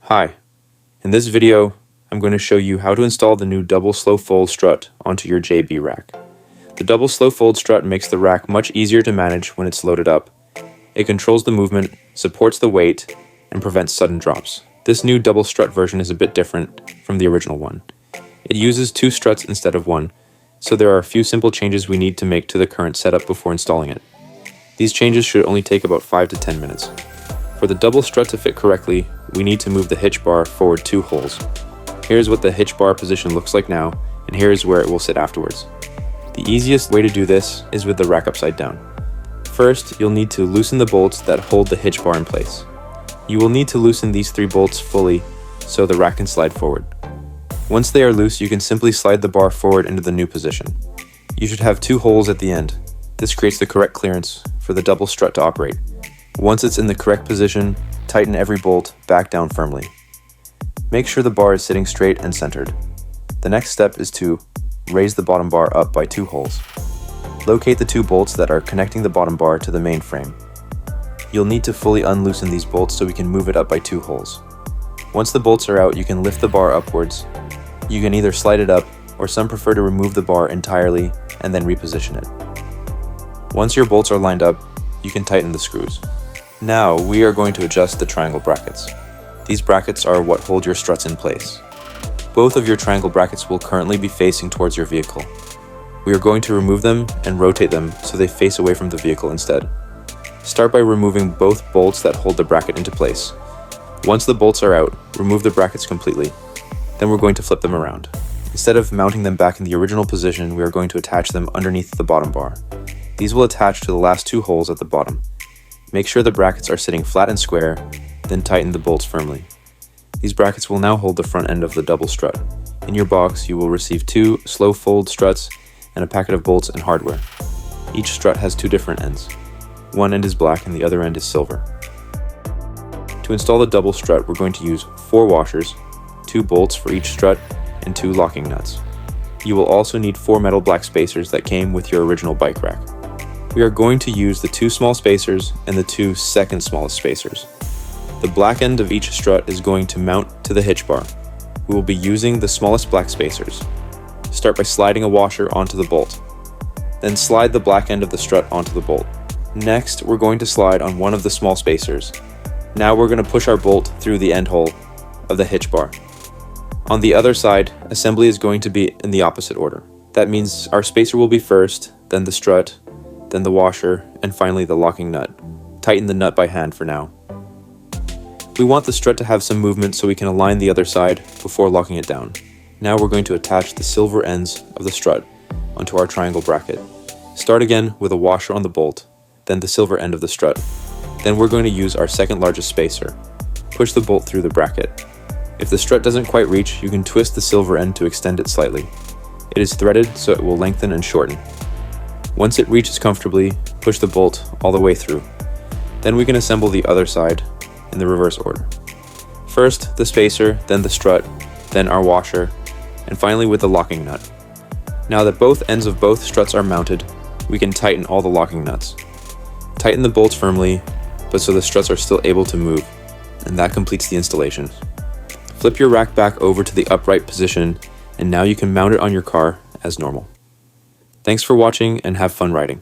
Hi, in this video, I'm going to show you how to install the new Double Slow-Fold Strut onto your JB rack. The Double Slow-Fold Strut makes the rack much easier to manage when it's loaded up. It controls the movement, supports the weight, and prevents sudden drops. This new Double Strut version is a bit different from the original one. It uses 2 struts instead of 1, so there are a few simple changes we need to make to the current setup before installing it. These changes should only take about 5 to 10 minutes. For the double strut to fit correctly, we need to move the hitch bar forward 2 holes. Here's what the hitch bar position looks like now, and here's where it will sit afterwards. The easiest way to do this is with the rack upside down. First, you'll need to loosen the bolts that hold the hitch bar in place. You will need to loosen these 3 bolts fully so the rack can slide forward. Once they are loose, you can simply slide the bar forward into the new position. You should have 2 holes at the end. This creates the correct clearance for the double strut to operate. Once it's in the correct position, tighten every bolt back down firmly. Make sure the bar is sitting straight and centered. The next step is to raise the bottom bar up by 2 holes. Locate the 2 bolts that are connecting the bottom bar to the main frame. You'll need to fully unloosen these bolts so we can move it up by 2 holes. Once the bolts are out, you can lift the bar upwards. You can either slide it up, or some prefer to remove the bar entirely and then reposition it. Once your bolts are lined up, you can tighten the screws. Now we are going to adjust the triangle brackets. These brackets are what hold your struts in place. Both of your triangle brackets will currently be facing towards your vehicle. We are going to remove them and rotate them so they face away from the vehicle instead. Start by removing both bolts that hold the bracket into place. Once the bolts are out, remove the brackets completely. Then we're going to flip them around. Instead of mounting them back in the original position, we are going to attach them underneath the bottom bar. These will attach to the last 2 holes at the bottom. Make sure the brackets are sitting flat and square, then tighten the bolts firmly. These brackets will now hold the front end of the double strut. In your box, you will receive 2 slow-fold struts and a packet of bolts and hardware. Each strut has 2 different ends. One end is black and the other end is silver. To install the double strut, we're going to use 4 washers, 2 bolts for each strut, and 2 locking nuts. You will also need 4 metal black spacers that came with your original bike rack. We are going to use the 2 small spacers and the 2 second smallest spacers. The black end of each strut is going to mount to the hitch bar. We will be using the smallest black spacers. Start by sliding a washer onto the bolt. Then slide the black end of the strut onto the bolt. Next, we're going to slide on one of the small spacers. Now we're going to push our bolt through the end hole of the hitch bar. On the other side, assembly is going to be in the opposite order. That means our spacer will be first, then the strut, then the washer, and finally the locking nut. Tighten the nut by hand for now. We want the strut to have some movement so we can align the other side before locking it down. Now we're going to attach the silver ends of the strut onto our triangle bracket. Start again with a washer on the bolt, then the silver end of the strut. Then we're going to use our second largest spacer. Push the bolt through the bracket. If the strut doesn't quite reach, you can twist the silver end to extend it slightly. It is threaded so it will lengthen and shorten. Once it reaches comfortably, push the bolt all the way through. Then we can assemble the other side in the reverse order. First the spacer, then the strut, then our washer, and finally with the locking nut. Now that both ends of both struts are mounted, we can tighten all the locking nuts. Tighten the bolts firmly, but so the struts are still able to move, and that completes the installation. Flip your rack back over to the upright position, and now you can mount it on your car as normal. Thanks for watching and have fun riding.